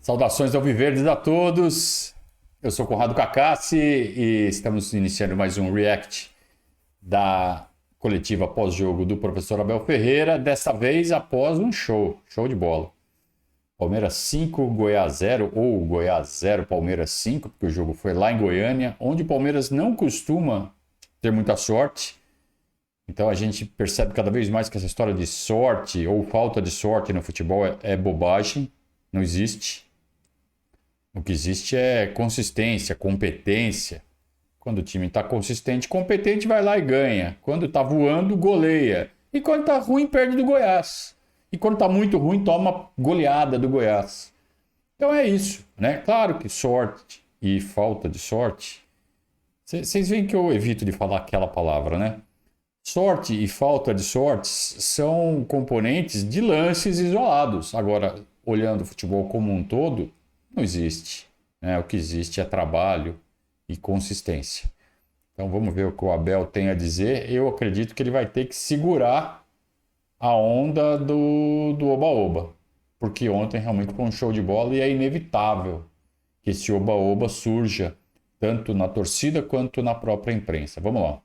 Saudações alviverdes a todos. Eu sou Conrado Cacassi e estamos iniciando mais um react da coletiva pós-jogo do professor Abel Ferreira, desta vez após um show de bola. Palmeiras 5, Goiás 0, ou Goiás 0, Palmeiras 5, porque o jogo foi lá em Goiânia, onde o Palmeiras não costuma ter muita sorte. Então a gente percebe cada vez mais que essa história de sorte ou falta de sorte no futebol é bobagem, não existe. O que existe é consistência, competência. Quando o time está consistente, competente, vai lá e ganha. Quando está voando, goleia. E quando está ruim, perde do Goiás. E quando está muito ruim, toma goleada do Goiás. Então é isso, né? Claro que sorte e falta de sorte. Vocês veem que eu evito de falar aquela palavra, né? Sorte e falta de sorte são componentes de lances isolados. Agora, olhando o futebol como um todo, não existe, né? O que existe é trabalho e consistência. Então vamos ver o que o Abel tem a dizer. Eu acredito que ele vai ter que segurar a onda do oba-oba, porque ontem realmente foi um show de bola e é inevitável que esse oba-oba surja tanto na torcida quanto na própria imprensa. Vamos lá.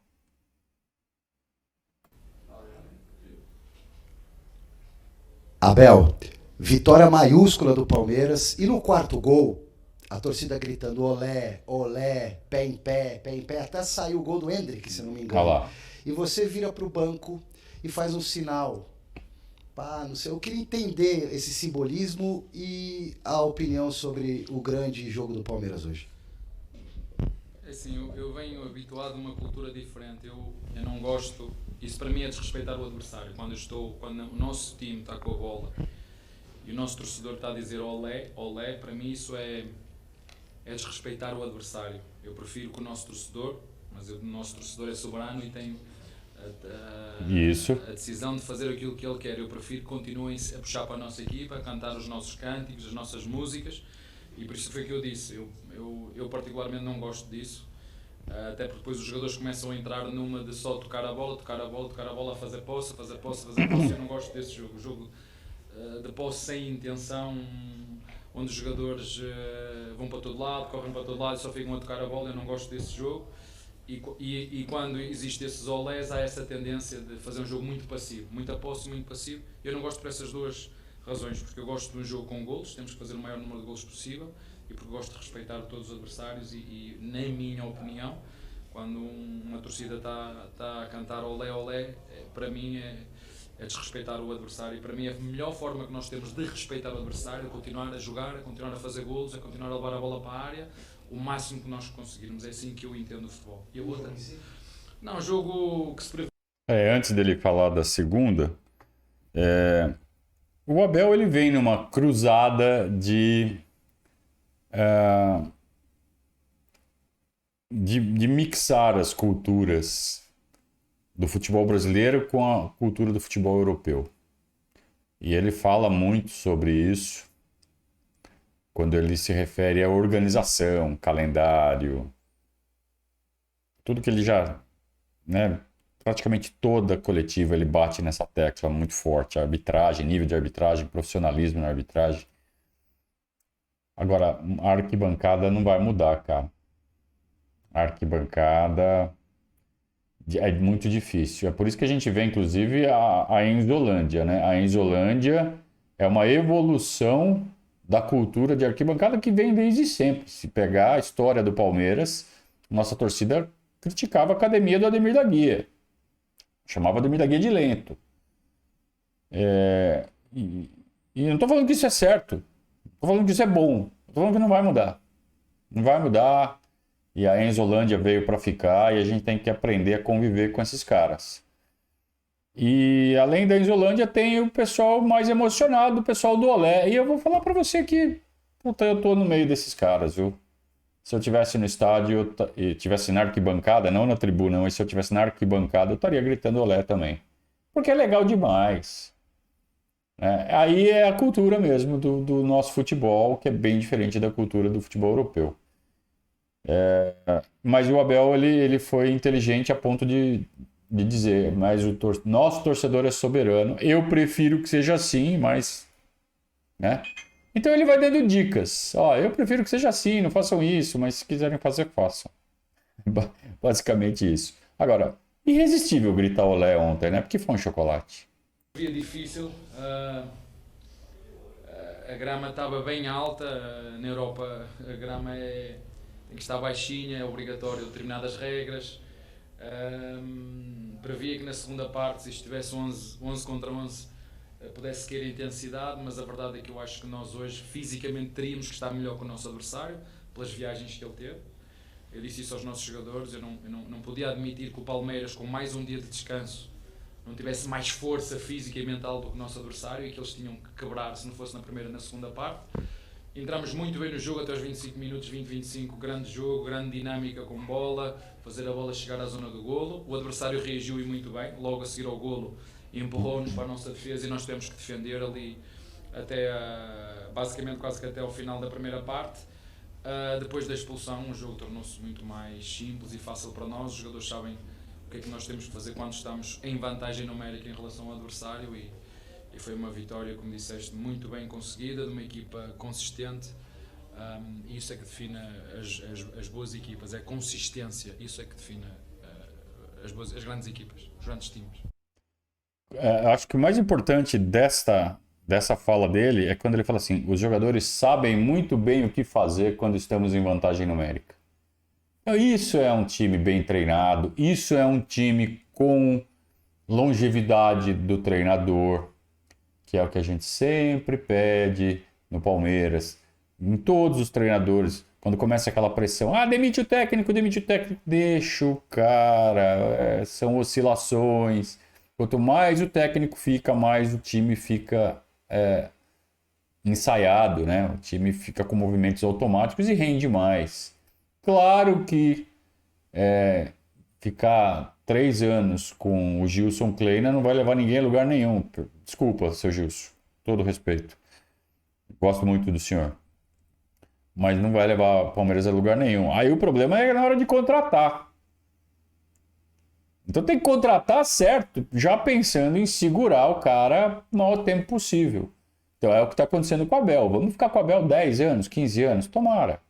Abel, vitória maiúscula do Palmeiras e no quarto gol, a torcida gritando olé, olé, pé em pé, pé em pé, até saiu o gol do Endrick, se não me engano. Olha lá. E você vira para o banco e faz um sinal. Pá, não sei, eu queria entender esse simbolismo e a opinião sobre o grande jogo do Palmeiras hoje. Assim, eu venho habituado a uma cultura diferente. Eu não gosto. Isso para mim é desrespeitar o adversário. Quando o nosso time está com a bola e o nosso torcedor está a dizer olé, olé, para mim isso é desrespeitar o adversário. Eu prefiro que o nosso torcedor, mas o nosso torcedor é soberano e tem a decisão de fazer aquilo que ele quer. Eu prefiro que continuem a puxar para a nossa equipa, a cantar os nossos cânticos, as nossas músicas, e por isso foi que eu disse. Eu particularmente não gosto disso. Até porque depois os jogadores começam a entrar numa de só tocar a bola, a fazer posse. Eu não gosto desse jogo. O jogo de posse sem intenção, onde os jogadores vão para todo lado, correm para todo lado e só ficam a tocar a bola. Eu não gosto desse jogo. E quando existem esses olés, há essa tendência de fazer um jogo muito passivo. Muita posse, muito passivo. Eu não gosto por essas duas razões. Porque eu gosto de um jogo com golos, temos que fazer o maior número de golos possível. E porque gosto de respeitar todos os adversários e na minha opinião, quando uma torcida está a cantar olé, olé, para mim é desrespeitar o adversário. E para mim a melhor forma que nós temos de respeitar o adversário é continuar a jogar, a continuar a fazer golos, a continuar a levar a bola para a área, o máximo que nós conseguirmos. É assim que eu entendo o futebol. E a outra? Não, jogo que se prevê. Antes dele falar da segunda, o Abel ele vem numa cruzada de mixar as culturas do futebol brasileiro com a cultura do futebol europeu. E ele fala muito sobre isso quando ele se refere à organização, calendário, tudo que ele já, né, praticamente toda coletiva ele bate nessa tecla muito forte, arbitragem, nível de arbitragem, profissionalismo na arbitragem. Agora, a arquibancada não vai mudar, cara. A arquibancada é muito difícil. É por isso que a gente vê, inclusive, a Enzolândia, né? A Enzolândia é uma evolução da cultura de arquibancada que vem desde sempre. Se pegar a história do Palmeiras, nossa torcida criticava a academia do Ademir da Guia. Chamava Ademir da Guia de lento. E não estou falando que isso é certo. Estou falando que isso é bom. Estou falando que não vai mudar. Não vai mudar. E a Enzolândia veio para ficar e a gente tem que aprender a conviver com esses caras. E além da Enzolândia tem o pessoal mais emocionado, o pessoal do Olé. E eu vou falar para você que puta, eu tô no meio desses caras, viu? Se eu tivesse no estádio e tivesse na arquibancada, não na tribuna, mas se eu tivesse na arquibancada, eu estaria gritando Olé também. Porque é legal demais. Aí é a cultura mesmo do nosso futebol, que é bem diferente da cultura do futebol europeu. Mas o Abel ele foi inteligente a ponto de dizer, mas nosso torcedor é soberano. Eu prefiro que seja assim, mas, né? Então ele vai dando dicas. Ó, eu prefiro que seja assim, não façam isso, mas se quiserem fazer, façam. Basicamente isso. Agora, irresistível gritar olé ontem, né? Porque foi um chocolate. Dia difícil, a grama estava bem alta, na Europa a grama tem que estar baixinha, é obrigatório determinadas regras. Previa que na segunda parte, se estivesse 11 contra 11, pudesse seguir a intensidade, mas a verdade é que eu acho que nós hoje fisicamente teríamos que estar melhor que o nosso adversário, pelas viagens que ele teve. Eu disse isso aos nossos jogadores, eu não podia admitir que o Palmeiras, com mais um dia de descanso, não tivesse mais força física e mental do que o nosso adversário e que eles tinham que quebrar se não fosse na primeira e na segunda parte. Entramos muito bem no jogo até os 25 minutos, 20-25, grande jogo, grande dinâmica com bola, fazer a bola chegar à zona do golo. O adversário reagiu e muito bem, logo a seguir ao golo empurrou-nos para a nossa defesa e nós tivemos que defender ali até basicamente quase que até ao final da primeira parte. Depois da expulsão o jogo tornou-se muito mais simples e fácil para nós, os jogadores sabem o que é que nós temos que fazer quando estamos em vantagem numérica em relação ao adversário e foi uma vitória, como disseste, muito bem conseguida, de uma equipa consistente. E isso é que define as boas equipas, é a consistência, isso é que define as grandes equipas, os grandes times. Acho que o mais importante dessa fala dele é quando ele fala assim: os jogadores sabem muito bem o que fazer quando estamos em vantagem numérica. Então, isso é um time bem treinado, isso é um time com longevidade do treinador, que é o que a gente sempre pede no Palmeiras, em todos os treinadores, quando começa aquela pressão, demite o técnico, deixa o cara, são oscilações. Quanto mais o técnico fica, mais o time fica ensaiado, né? O time fica com movimentos automáticos e rende mais. Claro que ficar 3 anos com o Gilson Kleina não vai levar ninguém a lugar nenhum. Desculpa, seu Gilson, todo respeito. Gosto muito do senhor. Mas não vai levar o Palmeiras a lugar nenhum. Aí o problema é na hora de contratar. Então tem que contratar certo, já pensando em segurar o cara o maior tempo possível. Então é o que está acontecendo com o Abel. Vamos ficar com o Abel 10 anos, 15 anos? Tomara.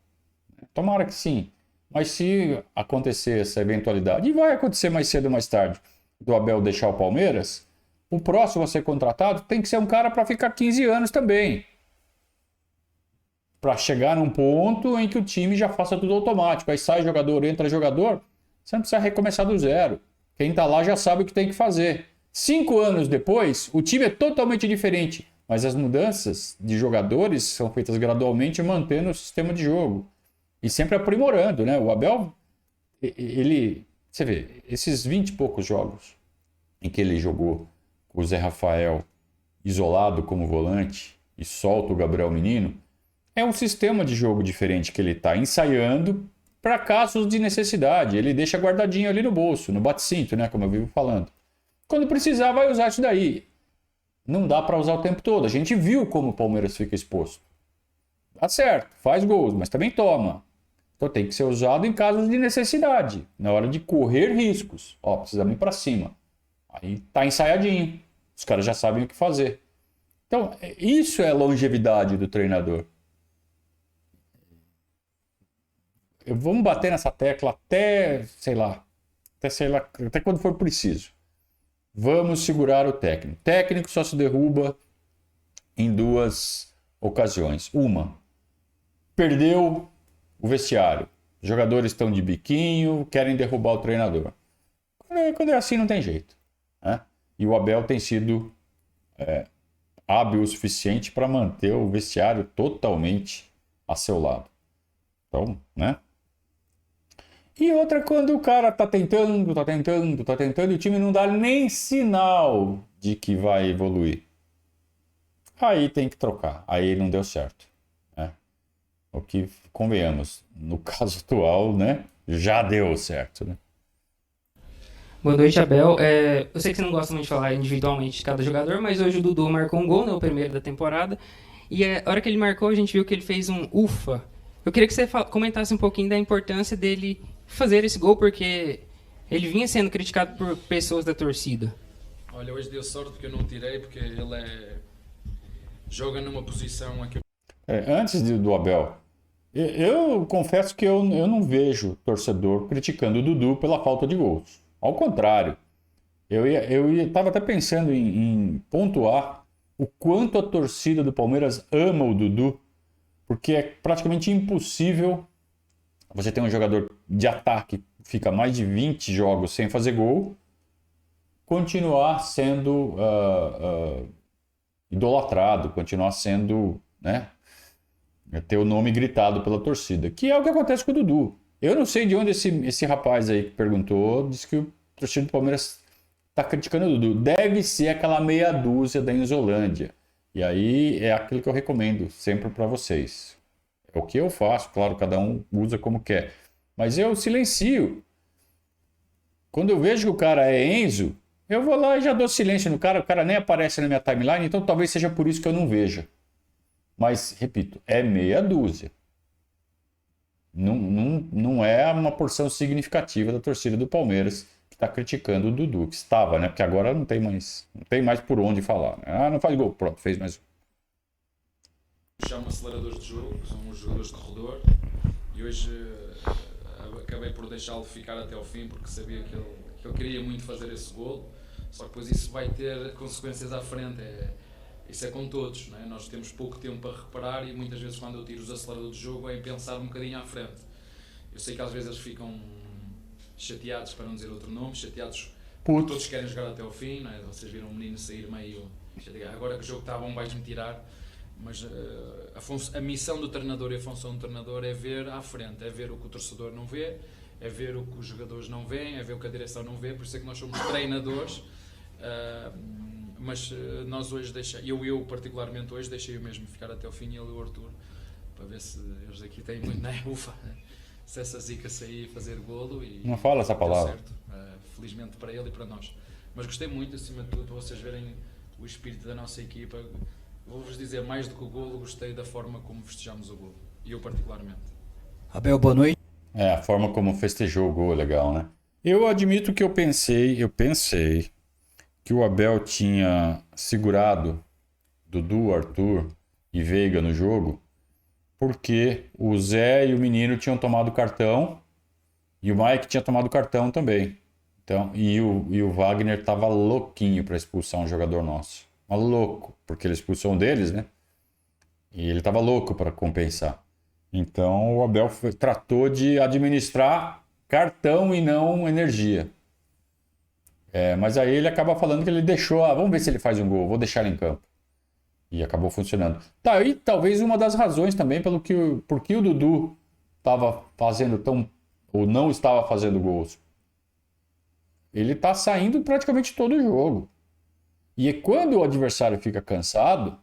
Tomara que sim. Mas se acontecer essa eventualidade, e vai acontecer mais cedo ou mais tarde, do Abel deixar o Palmeiras, o próximo a ser contratado tem que ser um cara para ficar 15 anos também. Para chegar num ponto em que o time já faça tudo automático. Aí sai jogador, entra jogador, você não precisa recomeçar do zero. Quem está lá já sabe o que tem que fazer. 5 anos depois, o time é totalmente diferente. Mas as mudanças de jogadores são feitas gradualmente, mantendo o sistema de jogo. E sempre aprimorando, né? O Abel, você vê, esses 20 e poucos jogos em que ele jogou com o Zé Rafael isolado como volante e solta o Gabriel Menino, é um sistema de jogo diferente que ele está ensaiando para casos de necessidade. Ele deixa guardadinho ali no bolso, no bate-cinto, né? Como eu vivo falando. Quando precisar, vai usar isso daí. Não dá para usar o tempo todo. A gente viu como o Palmeiras fica exposto. Tá certo, faz gols, mas também toma. Então tem que ser usado em casos de necessidade, na hora de correr riscos. Precisamos ir para cima. Aí tá ensaiadinho. Os caras já sabem o que fazer. Então, isso é a longevidade do treinador. Vamos bater nessa tecla até quando for preciso. Vamos segurar o técnico. O técnico só se derruba em 2 ocasiões. Uma, perdeu o vestiário. Os jogadores estão de biquinho, querem derrubar o treinador. Quando é assim, não tem jeito. Né? E o Abel tem sido hábil o suficiente para manter o vestiário totalmente a seu lado. Então, né? E outra, quando o cara tá tentando, e o time não dá nem sinal de que vai evoluir. Aí tem que trocar. Aí não deu certo. Né? O que, convenhamos, no caso atual, né, já deu certo. Né? Boa noite, Abel. Eu sei que você não gosta muito de falar individualmente de cada jogador, mas hoje o Dudu marcou um gol, né, o primeiro da temporada. E a hora que ele marcou, a gente viu que ele fez um ufa. Eu queria que você comentasse um pouquinho da importância dele fazer esse gol, porque ele vinha sendo criticado por pessoas da torcida. Olha, hoje deu sorte porque eu não tirei, porque ele joga numa posição aqui. Antes do Abel, eu confesso que eu não vejo torcedor criticando o Dudu pela falta de gols. Ao contrário, eu estava até pensando em pontuar o quanto a torcida do Palmeiras ama o Dudu, porque é praticamente impossível você ter um jogador de ataque que fica mais de 20 jogos sem fazer gol, continuar sendo idolatrado, continuar sendo, né, ter o nome gritado pela torcida, que é o que acontece com o Dudu. Eu não sei de onde esse rapaz aí que perguntou disse que o torcedor do Palmeiras está criticando o Dudu. Deve ser aquela meia dúzia da Inzolândia. E aí é aquilo que eu recomendo sempre para vocês. É o que eu faço, claro, cada um usa como quer. Mas eu silencio. Quando eu vejo que o cara é Enzo, eu vou lá e já dou silêncio no cara, o cara nem aparece na minha timeline, então talvez seja por isso que eu não veja. Mas, repito, é meia dúzia. Não é uma porção significativa da torcida do Palmeiras que está criticando o Dudu, que estava, né? Porque agora não tem mais por onde falar. Né? Ah, não faz gol, pronto, fez mais um. Chamo aceleradores de jogo, são os jogadores de corredor, e hoje acabei por deixá-lo ficar até ao fim porque sabia que ele queria muito fazer esse golo, só que depois isso vai ter consequências à frente, isso é com todos, não é? Nós temos pouco tempo para reparar e muitas vezes quando eu tiro os aceleradores de jogo é em pensar um bocadinho à frente. Eu sei que às vezes eles ficam chateados, para não dizer outro nome, chateados porque todos querem jogar até ao fim, não é? Vocês viram um menino sair meio chateado, agora que o jogo está bom vais-me tirar. Mas a missão do treinador e a função do treinador é ver à frente, é ver o que o torcedor não vê, é ver o que os jogadores não veem, é ver o que a direção não vê, por isso é que nós somos treinadores, mas nós hoje eu particularmente hoje deixei o mesmo ficar até ao fim e ele e o Arthur, para ver se eles aqui têm muito, né? Ufa, se essa zica sair e fazer golo e não fala essa palavra. Certo, felizmente para ele e para nós. Mas gostei muito, acima de tudo, para vocês verem o espírito da nossa equipa. Vou-vos dizer, mais do que o golo, gostei da forma como festejamos o golo. E eu particularmente. Abel, boa noite. A forma como festejou o gol, legal, né? Eu admito que eu pensei que o Abel tinha segurado Dudu, Arthur e Veiga no jogo, porque o Zé e o menino tinham tomado cartão e o Mike tinha tomado cartão também. Então, e o Wagner estava louquinho para expulsar um jogador nosso. Louco, porque ele expulsou um deles, né? E ele estava louco para compensar. Então o Abel tratou de administrar cartão e não energia. Mas aí ele acaba falando que ele deixou, vamos ver se ele faz um gol, vou deixar ele em campo. E acabou funcionando. Tá aí talvez uma das razões também porque o Dudu estava fazendo ou não estava fazendo gols. Ele está saindo praticamente todo o jogo. E quando o adversário fica cansado,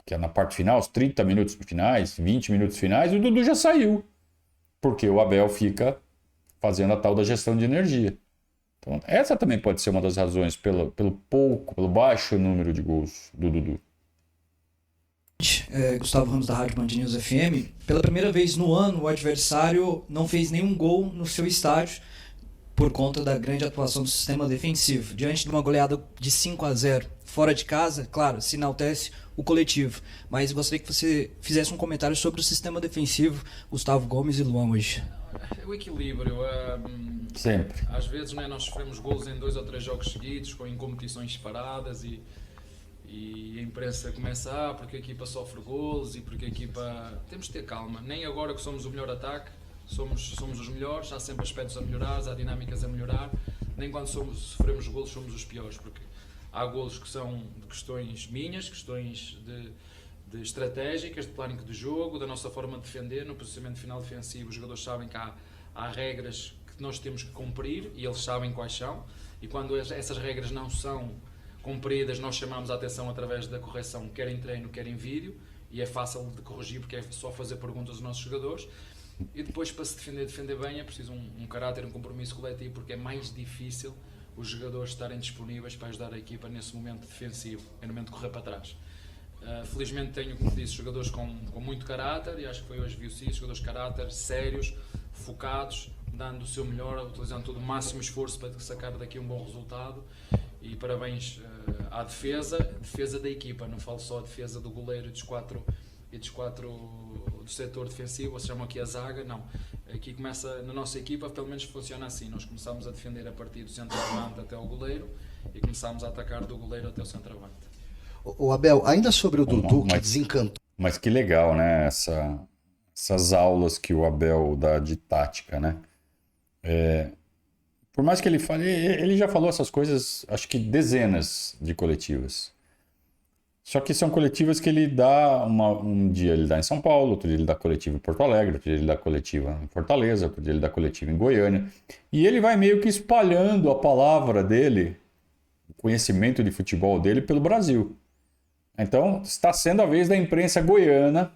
que é na parte final, os 30 minutos finais, 20 minutos finais, o Dudu já saiu. Porque o Abel fica fazendo a tal da gestão de energia. Então, essa também pode ser uma das razões pelo baixo número de gols do Dudu. Gustavo Ramos da Rádio Band News FM. Pela primeira vez no ano, o adversário não fez nenhum gol no seu estádio, por conta da grande atuação do sistema defensivo. Diante de uma goleada de 5-0 fora de casa, claro, se enaltece o coletivo. Mas gostaria que você fizesse um comentário sobre o sistema defensivo, Gustavo Gomes e Luan hoje. O equilíbrio. Sempre. Às vezes, né, nós sofremos golos em 2 ou 3 jogos seguidos, em competições separadas e a imprensa começa, porque a equipa sofre golos e porque a equipa... Temos de ter calma. Nem agora que somos o melhor ataque, somos os melhores, há sempre aspectos a melhorar, há dinâmicas a melhorar, nem quando sofremos golos somos os piores, porque há golos que são de questões minhas, questões de estratégicas, de plano de jogo, da nossa forma de defender, no posicionamento final defensivo os jogadores sabem que há regras que nós temos que cumprir e eles sabem quais são, e quando essas regras não são cumpridas nós chamamos a atenção através da correção, quer em treino, quer em vídeo, e é fácil de corrigir porque é só fazer perguntas aos nossos jogadores. E depois, para se defender bem, é preciso um caráter, um compromisso coletivo, porque é mais difícil os jogadores estarem disponíveis para ajudar a equipa nesse momento defensivo, no momento de correr para trás. Felizmente tenho, como disse, jogadores com muito caráter, e acho que foi hoje viu-se isso, jogadores de caráter, sérios, focados, dando o seu melhor, utilizando todo o máximo esforço para sacar daqui um bom resultado. E parabéns à defesa da equipa, não falo só a defesa do goleiro e dos quatro do setor defensivo, ou se chamam aqui a zaga, não. Aqui começa, na nossa equipa, pelo menos funciona assim, nós começamos a defender a partir do centroavante até o goleiro e começamos a atacar do goleiro até o centroavante. O Abel, ainda sobre o Dudu, que Mas- desencantou. Mas que legal, né? Essas aulas que o Abel dá de tática, né? Por mais que ele fale, ele já falou essas coisas, acho que dezenas de coletivas. Só que são coletivas que ele dá, um dia ele dá em São Paulo, outro dia ele dá coletiva em Porto Alegre, outro dia ele dá coletiva em Fortaleza, outro dia ele dá coletiva em Goiânia. E ele vai meio que espalhando a palavra dele, o conhecimento de futebol dele pelo Brasil. Então, está sendo a vez da imprensa goiana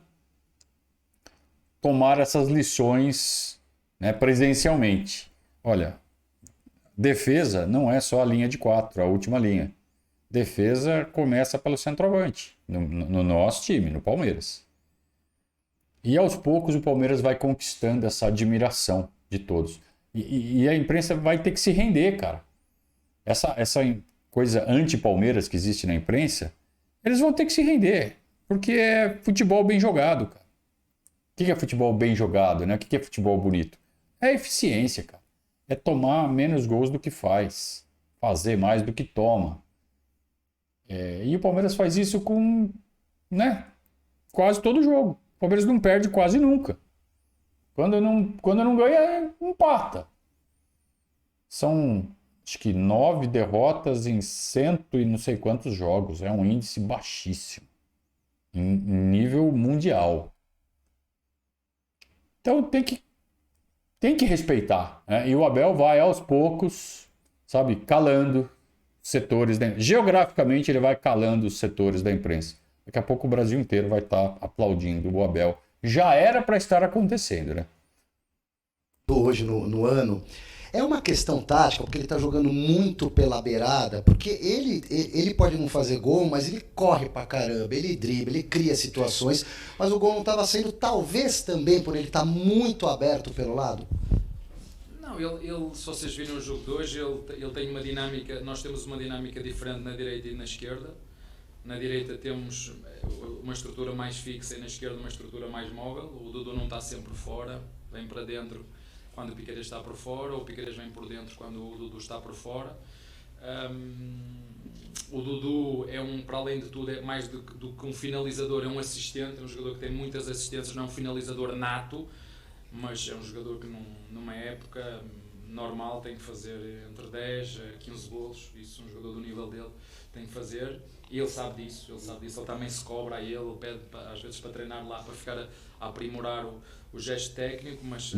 tomar essas lições, né, presencialmente. Olha, defesa não é só a linha de 4, a última linha. Defesa começa pelo centroavante, no nosso time, no Palmeiras. E aos poucos o Palmeiras vai conquistando essa admiração de todos. E a imprensa vai ter que se render, cara. Essa coisa anti-Palmeiras que existe na imprensa, eles vão ter que se render. Porque é futebol bem jogado, cara. O que é futebol bem jogado, né? O que é futebol bonito? É eficiência, cara. É tomar menos gols do que faz. Fazer mais do que toma. E o Palmeiras faz isso com, né, quase todo jogo. O Palmeiras não perde quase nunca. Quando não ganha, empata. São, acho que 9 derrotas em 100 e não sei quantos jogos. É um índice baixíssimo. Em nível mundial. Então tem que respeitar, né? E o Abel vai aos poucos, sabe, calando setores geograficamente ele vai calando os setores da imprensa. Daqui a pouco o Brasil inteiro vai estar aplaudindo o Abel. Já era para estar acontecendo, né? Hoje no ano, é uma questão tática, porque ele tá jogando muito pela beirada, porque ele pode não fazer gol, mas ele corre pra caramba, ele dribla, ele cria situações, mas o gol não estava saindo, talvez também por ele estar muito aberto pelo lado. Não, ele, se vocês virem o jogo de hoje, ele tem uma dinâmica, nós temos uma dinâmica diferente na direita e na esquerda. Na direita temos uma estrutura mais fixa e na esquerda uma estrutura mais móvel. O Dudu não está sempre fora, vem para dentro quando o Piqueires está por fora, ou o Piqueires vem por dentro quando o Dudu está por fora. O Dudu para além de tudo, é mais do que um finalizador, é um assistente, é um jogador que tem muitas assistências, não é um finalizador nato, mas é um jogador que numa época normal tem que fazer entre 10 a 15 golos, isso um jogador do nível dele tem que fazer, e ele sabe disso, ele também se cobra a ele pede às vezes para treinar lá, para ficar a aprimorar o gesto técnico, mas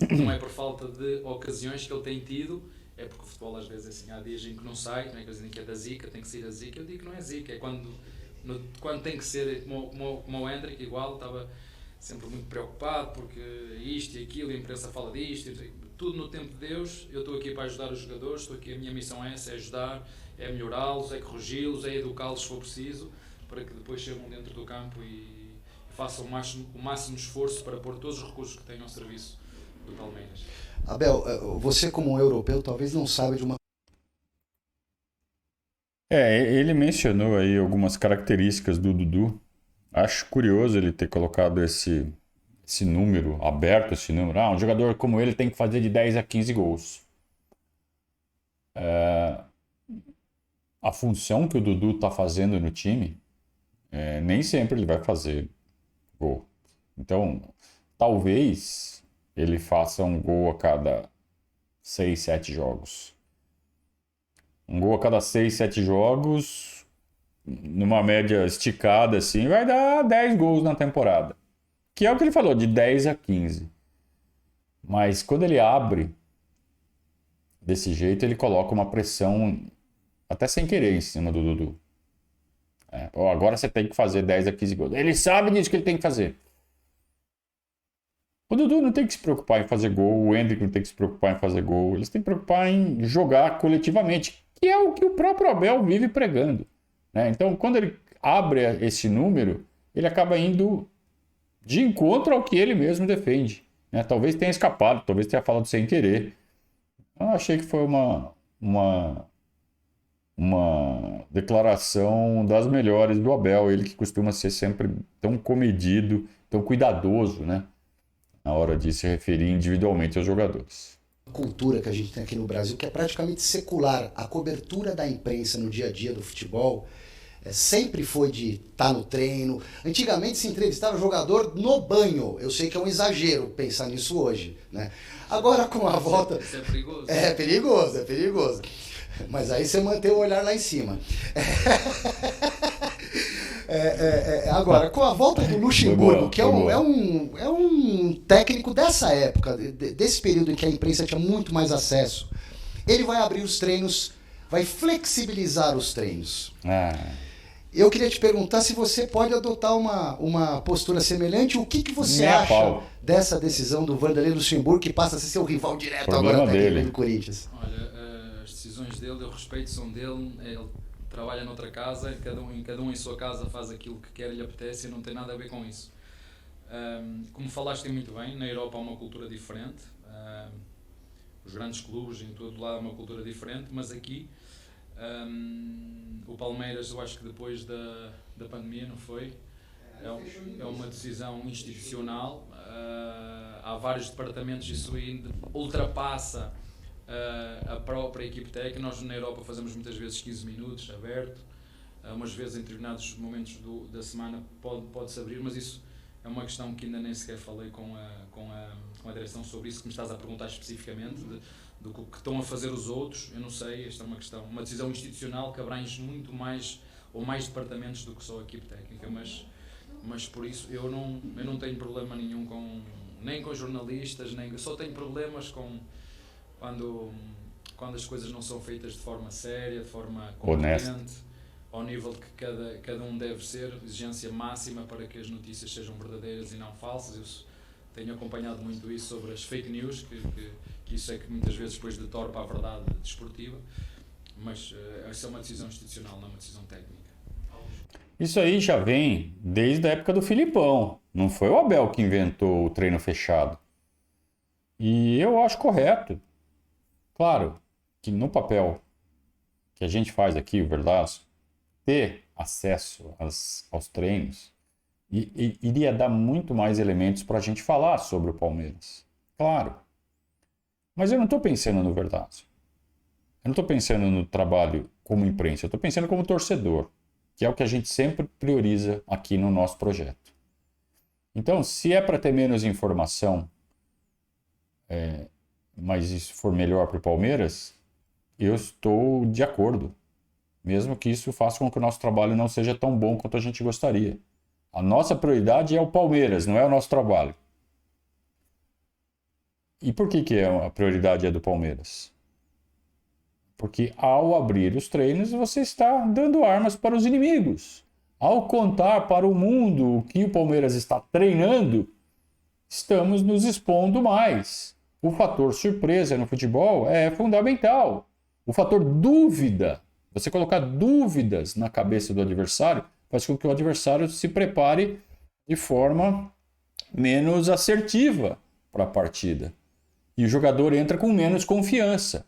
não é por falta de ocasiões que ele tem tido, é porque o futebol às vezes assim, há dias em que não sai, não é que dizem que é da zica, tem que sair da zica, eu digo que não é zica, é quando tem que ser, como o Hendrick igual, estava sempre muito preocupado porque isto e aquilo, a imprensa fala disto, tudo no tempo de Deus. Eu estou aqui para ajudar os jogadores, estou aqui, a minha missão é essa, é ajudar, é melhorá-los, é corrigi-los, é educá-los se for preciso, para que depois chegam dentro do campo e façam o máximo esforço para pôr todos os recursos que tenham ao serviço do Palmeiras. Abel, você como europeu talvez não saiba de uma... Ele mencionou aí algumas características do Dudu. Acho curioso ele ter colocado esse número, aberto esse número. Um jogador como ele tem que fazer de 10 a 15 gols. A função que o Dudu está fazendo no time, nem sempre ele vai fazer gol. Então, talvez ele faça um gol a cada 6, 7 jogos. Um gol a cada 6, 7 jogos... numa média esticada assim, vai dar 10 gols na temporada. Que é o que ele falou, de 10 a 15. Mas quando ele abre desse jeito, ele coloca uma pressão até sem querer em cima do Dudu. Agora você tem que fazer 10 a 15 gols. Ele sabe disso que ele tem que fazer. O Dudu não tem que se preocupar em fazer gol, o Hendrick não tem que se preocupar em fazer gol. Eles têm que se preocupar em jogar coletivamente, que é o que o próprio Abel vive pregando. Então, quando ele abre esse número, ele acaba indo de encontro ao que ele mesmo defende. Talvez tenha escapado, talvez tenha falado sem querer. Eu achei que foi uma uma declaração das melhores do Abel, ele que costuma ser sempre tão comedido, tão cuidadoso, né, na hora de se referir individualmente aos jogadores. A cultura que a gente tem aqui no Brasil, que é praticamente secular, a cobertura da imprensa no dia a dia do futebol sempre foi de estar no treino. Antigamente se entrevistava jogador no banho. Eu sei que é um exagero pensar nisso hoje, né? Agora com a volta... Isso é perigoso. É perigoso, é perigoso. Mas aí você mantém o olhar lá em cima. Agora, com a volta do Luxemburgo, que é um técnico dessa época, desse período em que a imprensa tinha muito mais acesso, ele vai abrir os treinos, vai flexibilizar os treinos. Eu queria te perguntar se você pode adotar uma postura semelhante. O que você acha dessa decisão do Vanderlei Luxemburgo, que passa a ser seu rival direto Problema agora dele. do Corinthians? Olha, as decisões dele, eu respeito, são dele. Ele trabalha noutra casa, cada um em sua casa faz aquilo que quer e lhe apetece e não tem nada a ver com isso. Como falaste muito bem, na Europa há uma cultura diferente. Os grandes clubes em todo lado há uma cultura diferente, mas aqui o Palmeiras, eu acho que depois da pandemia, não foi? É uma decisão institucional. Há vários departamentos, isso aí ultrapassa a própria equipe técnica. Nós na Europa fazemos muitas vezes 15 minutos aberto, umas vezes em determinados momentos da semana pode-se abrir, mas isso é uma questão que ainda nem sequer falei com a direção sobre isso que me estás a perguntar especificamente, do que estão a fazer os outros. Eu não sei, esta é uma decisão institucional que abrange muito mais ou mais departamentos do que só a equipe técnica, mas por isso eu não tenho problema nenhum nem com jornalistas, eu só tenho problemas quando as coisas não são feitas de forma séria, de forma competente, ao nível que cada um deve ser, exigência máxima para que as notícias sejam verdadeiras e não falsas. Eu tenho acompanhado muito isso sobre as fake news, que isso é que muitas vezes depois deturpa a verdade desportiva, mas essa é uma decisão institucional, não é uma decisão técnica. Isso aí já vem desde a época do Filipão. Não foi o Abel que inventou o treino fechado. E eu acho correto. Claro que no papel que a gente faz aqui, o Verdaço, ter acesso aos treinos iria dar muito mais elementos para a gente falar sobre o Palmeiras. Claro. Mas eu não estou pensando no Verdaço. Eu não estou pensando no trabalho como imprensa. Eu estou pensando como torcedor, que é o que a gente sempre prioriza aqui no nosso projeto. Então, se é para ter menos informação, mas isso for melhor para o Palmeiras, eu estou de acordo. Mesmo que isso faça com que o nosso trabalho não seja tão bom quanto a gente gostaria. A nossa prioridade é o Palmeiras, não é o nosso trabalho. E por que a prioridade é do Palmeiras? Porque ao abrir os treinos, você está dando armas para os inimigos. Ao contar para o mundo o que o Palmeiras está treinando, estamos nos expondo mais. O fator surpresa no futebol é fundamental. O fator dúvida, você colocar dúvidas na cabeça do adversário, faz com que o adversário se prepare de forma menos assertiva para a partida. E o jogador entra com menos confiança.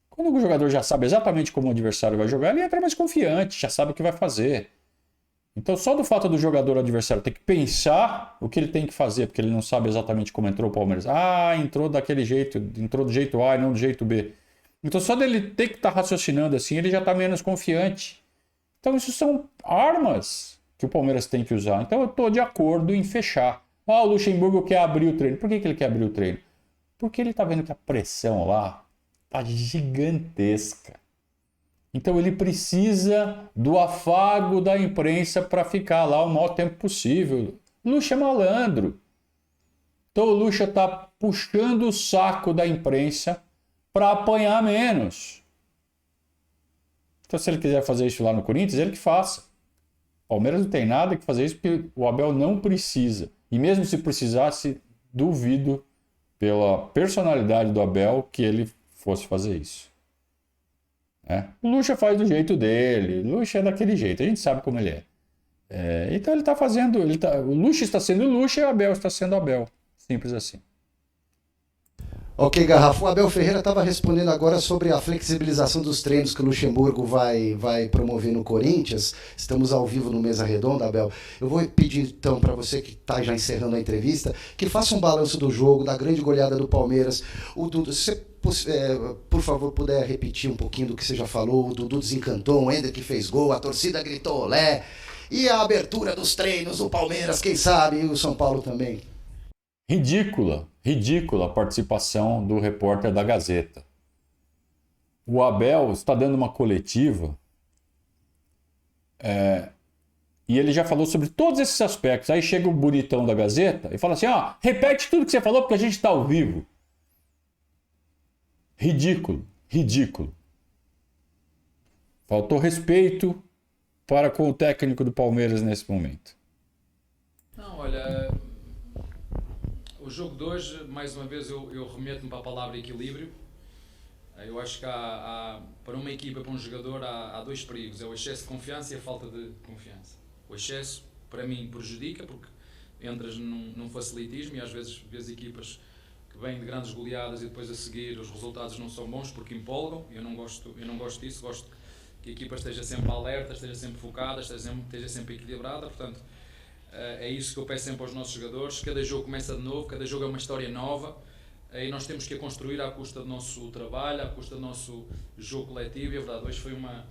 Quando o jogador já sabe exatamente como o adversário vai jogar, ele entra mais confiante, já sabe o que vai fazer. Então, só do fato do jogador adversário ter que pensar o que ele tem que fazer, porque ele não sabe exatamente como entrou o Palmeiras. Entrou daquele jeito, entrou do jeito A e não do jeito B. Então, só dele ter que estar raciocinando assim, ele já está menos confiante. Então, isso são armas que o Palmeiras tem que usar. Então, eu estou de acordo em fechar. O Luxemburgo quer abrir o treino. Por que ele quer abrir o treino? Porque ele está vendo que a pressão lá está gigantesca. Então, ele precisa do afago da imprensa para ficar lá o maior tempo possível. Luxa é malandro. Então, o Luxa está puxando o saco da imprensa para apanhar menos. Então, se ele quiser fazer isso lá no Corinthians, ele que faça. O Palmeiras não tem nada que fazer isso porque o Abel não precisa. E mesmo se precisasse, duvido pela personalidade do Abel que ele fosse fazer isso. O Luxa faz do jeito dele. O Luxa é daquele jeito. A gente sabe como ele é. Então ele está fazendo... o Luxa está sendo Luxa e o Abel está sendo Abel. Simples assim. Ok, Garrafa. O Abel Ferreira estava respondendo agora sobre a flexibilização dos treinos que o Luxemburgo vai promover no Corinthians. Estamos ao vivo no Mesa Redonda, Abel. Eu vou pedir então para você que está já encerrando a entrevista, que faça um balanço do jogo, da grande goleada do Palmeiras. O Dudu, se você, por favor, puder repetir um pouquinho do que você já falou. O Dudu desencantou, o Ender que fez gol, a torcida gritou olé. E a abertura dos treinos, o Palmeiras, quem sabe, e o São Paulo também. Ridícula a participação do repórter da Gazeta. O Abel está dando uma coletiva e ele já falou sobre todos esses aspectos. Aí chega o bonitão da Gazeta e fala assim, repete tudo que você falou porque a gente está ao vivo. Ridículo. Faltou respeito para com o técnico do Palmeiras nesse momento. Não, olha... O jogo de hoje, mais uma vez, eu remeto-me para a palavra equilíbrio. Eu acho que para uma equipa, para um jogador, há dois perigos. É o excesso de confiança e a falta de confiança. O excesso, para mim, prejudica, porque entras num facilitismo e às vezes vês equipas que vêm de grandes goleadas e depois a seguir os resultados não são bons porque empolgam. Eu não gosto disso. Gosto que a equipa esteja sempre alerta, esteja sempre focada, esteja sempre equilibrada. Portanto, é isso que eu peço sempre aos nossos jogadores. Cada jogo começa de novo, cada jogo é uma história nova e nós temos que a construir à custa do nosso trabalho, à custa do nosso jogo coletivo. E a verdade, hoje foi uma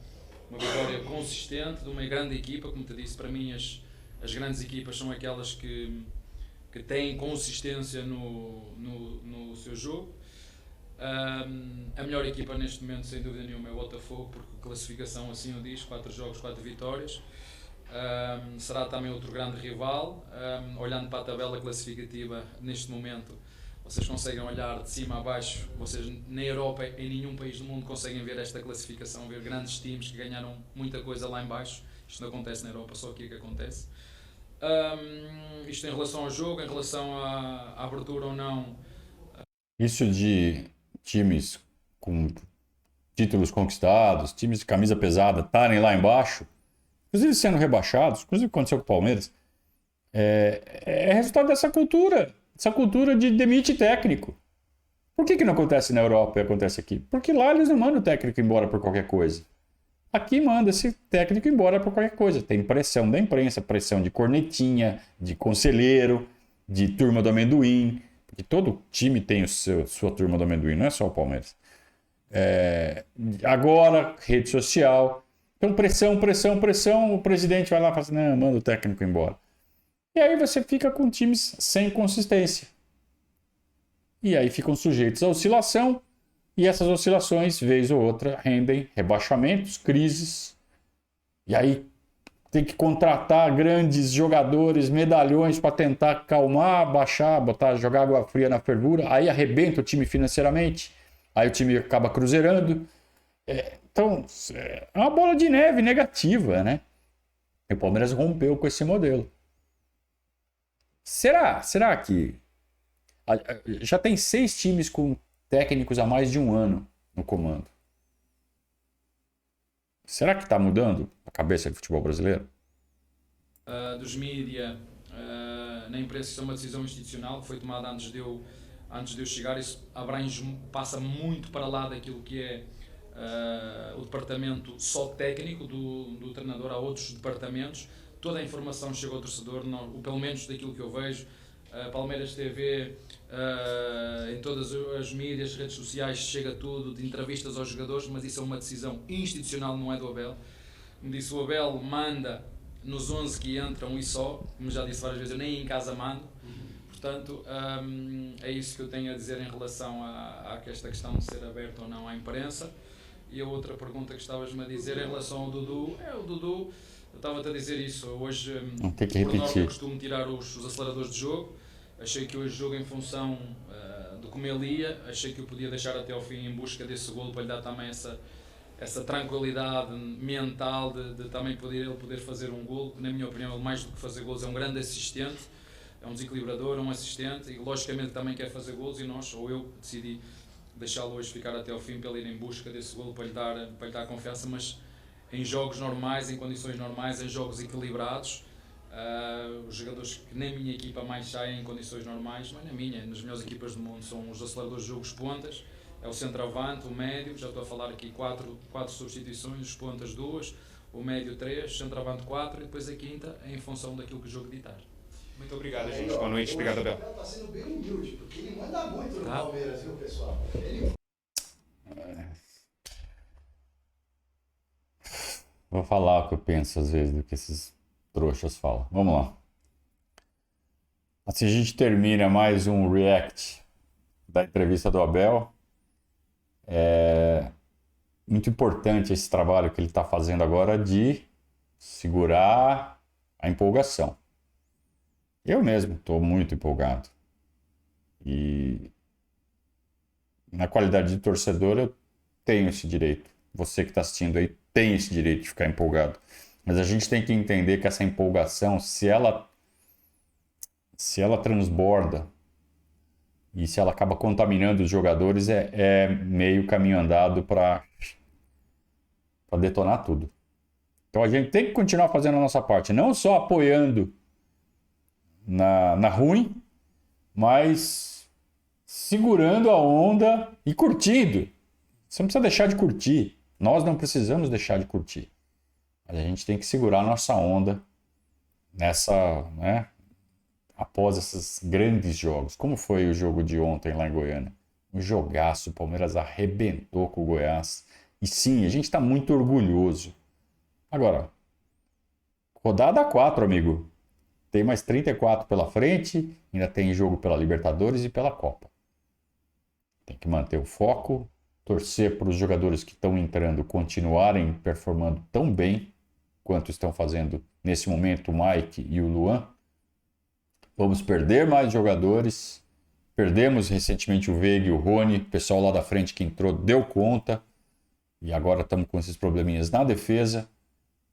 vitória consistente de uma grande equipa. Como te disse, para mim as grandes equipas são aquelas que têm consistência no seu jogo. A melhor equipa neste momento, sem dúvida nenhuma, é o Botafogo, porque a classificação assim o diz, 4 jogos, 4 vitórias. Será também outro grande rival. Olhando para a tabela classificativa neste momento, vocês conseguem olhar de cima a baixo. Vocês na Europa, em nenhum país do mundo conseguem ver esta classificação, ver grandes times que ganharam muita coisa lá em baixo. Isto não acontece na Europa, só aqui é que acontece. Isto em relação ao jogo, em relação à abertura ou não. Isso de times com títulos conquistados, times de camisa pesada estarem lá embaixo, inclusive sendo rebaixados, inclusive aconteceu com o Palmeiras, é resultado dessa cultura de demite técnico. Por que não acontece na Europa e acontece aqui? Porque lá eles não mandam o técnico embora por qualquer coisa. Aqui manda esse técnico embora por qualquer coisa. Tem pressão da imprensa, pressão de cornetinha, de conselheiro, de turma do amendoim, porque todo time tem sua turma do amendoim, não é só o Palmeiras. Agora, rede social... Então, pressão, o presidente vai lá e fala assim, não, manda o técnico embora. E aí você fica com times sem consistência. E aí ficam sujeitos à oscilação, e essas oscilações, vez ou outra, rendem rebaixamentos, crises. E aí tem que contratar grandes jogadores, medalhões para tentar acalmar, baixar, jogar água fria na fervura. Aí arrebenta o time financeiramente, aí o time acaba cruzeirando. Então, é uma bola de neve negativa, né? E o Palmeiras rompeu com esse modelo. Será que... Já tem 6 times com técnicos há mais de um ano no comando. Será que está mudando a cabeça do futebol brasileiro? Dos mídia, na imprensa, isso é uma decisão institucional que foi tomada antes de eu chegar. Isso passa muito para lá daquilo que é o departamento só técnico do treinador. Há outros departamentos. Toda a informação chega ao torcedor, pelo menos daquilo que eu vejo. Palmeiras TV, em todas as mídias, redes sociais, chega tudo, de entrevistas aos jogadores, mas isso é uma decisão institucional, não é do Abel. Como disse, o Abel manda nos 11 que entram e só, como já disse várias vezes, eu nem em casa mando. Portanto, é isso que eu tenho a dizer em relação a esta questão de ser aberto ou não à imprensa. E a outra pergunta que estavas-me a dizer em relação ao Dudu, o Dudu, eu estava-te a dizer isso, hoje, por norma, eu costumo tirar os aceleradores de jogo. Achei que hoje jogo em função de como ele ia, achei que eu podia deixar até ao fim em busca desse golo para lhe dar também essa tranquilidade mental de também ele poder fazer um golo, que na minha opinião ele mais do que fazer golos é um grande assistente, é um desequilibrador, um assistente e logicamente também quer fazer golos e eu decidi deixá-lo hoje ficar até ao fim para ele ir em busca desse golo para lhe dar confiança, mas em jogos normais, em condições normais, em jogos equilibrados, Os jogadores que na minha equipa mais saem em condições normais, mas na minha, nas melhores equipas do mundo, são os aceleradores de jogo, os pontas, é o centroavante, o médio, já estou a falar aqui 4 substituições, os pontas 2, o médio 3, centroavante 4 e depois a quinta em função daquilo que o jogo ditar. Muito obrigado, gente. Boa noite. Obrigado, Abel. Ele está sendo bem humilde, porque ele manda muito no Palmeiras, viu, pessoal? Ele... Vou falar o que eu penso às vezes do que esses trouxas falam. Vamos lá. Assim a gente termina mais um react da entrevista do Abel. É muito importante esse trabalho que ele está fazendo agora de segurar a empolgação. Eu mesmo estou muito empolgado. E na qualidade de torcedor eu tenho esse direito. Você que está assistindo aí tem esse direito de ficar empolgado. Mas a gente tem que entender que essa empolgação, se ela transborda e se ela acaba contaminando os jogadores, é meio caminho andado para detonar tudo. Então a gente tem que continuar fazendo a nossa parte, não só apoiando na ruim, mas segurando a onda e curtindo. Você não precisa deixar de curtir. Nós não precisamos deixar de curtir. Mas a gente tem que segurar a nossa onda nessa, né, após esses grandes jogos. Como foi o jogo de ontem lá em Goiânia? Um jogaço, o Palmeiras arrebentou com o Goiás. E sim, a gente está muito orgulhoso. Agora, rodada 4, amigo. Tem mais 34 pela frente, ainda tem jogo pela Libertadores e pela Copa. Tem que manter o foco, torcer para os jogadores que estão entrando continuarem performando tão bem quanto estão fazendo nesse momento o Mike e o Luan. Vamos perder mais jogadores. Perdemos recentemente o Veiga e o Rony. O pessoal lá da frente que entrou deu conta. E agora estamos com esses probleminhas na defesa.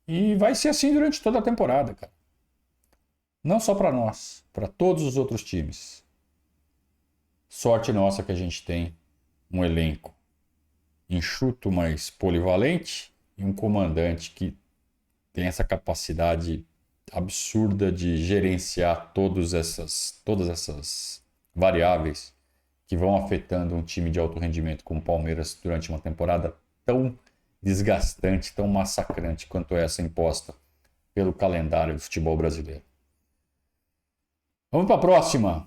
E vai ser assim durante toda a temporada, cara. Não só para nós, para todos os outros times. Sorte nossa que a gente tem um elenco enxuto, mas polivalente, e um comandante que tem essa capacidade absurda de gerenciar todas essas variáveis que vão afetando um time de alto rendimento como o Palmeiras durante uma temporada tão desgastante, tão massacrante quanto essa imposta pelo calendário do futebol brasileiro. Vamos para a próxima.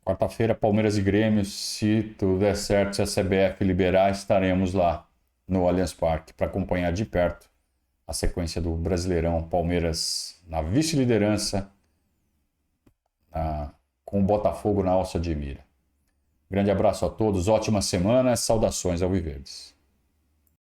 Quarta-feira, Palmeiras e Grêmio. Se tudo der certo, se a CBF liberar, estaremos lá no Allianz Parque para acompanhar de perto a sequência do Brasileirão. Palmeiras na vice-liderança, com o Botafogo na alça de mira. Grande abraço a todos, ótima semana, saudações alviverdes.